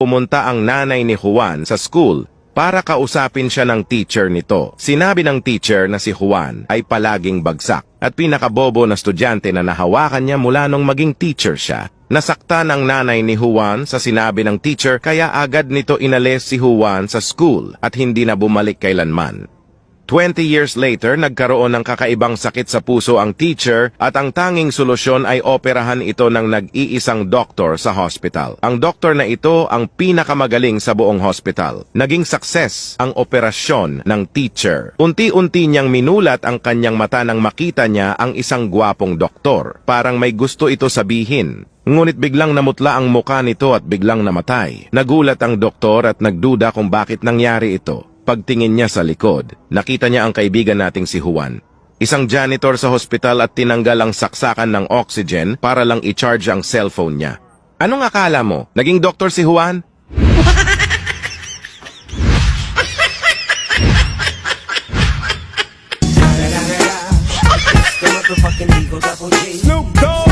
Pumunta ang nanay ni Juan sa school para kausapin siya ng teacher nito. Sinabi ng teacher na si Juan ay palaging bagsak at pinakabobo na estudyante na nahawakan niya mula nung maging teacher siya. Nasaktan ang nanay ni Juan sa sinabi ng teacher kaya agad nito inalis si Juan sa school at hindi na bumalik kailanman. 20 years later, nagkaroon ng kakaibang sakit sa puso ang teacher at ang tanging solusyon ay operahan ito ng nag-iisang doktor sa hospital. Ang doktor na ito ang pinakamagaling sa buong hospital. Naging success ang operasyon ng teacher. Unti-unti niyang minulat ang kanyang mata nang makita niya ang isang gwapong doktor. Parang may gusto ito sabihin. Ngunit biglang namutla ang muka nito at biglang namatay. Nagulat ang doktor at nagduda kung bakit nangyari ito. Pagtingin niya sa likod, nakita niya ang kaibigan nating si Juan. Isang janitor sa hospital at tinanggal ang saksakan ng oxygen para lang i-charge ang cellphone niya. Anong akala mo? Naging doktor si Juan? Snoop Dogg.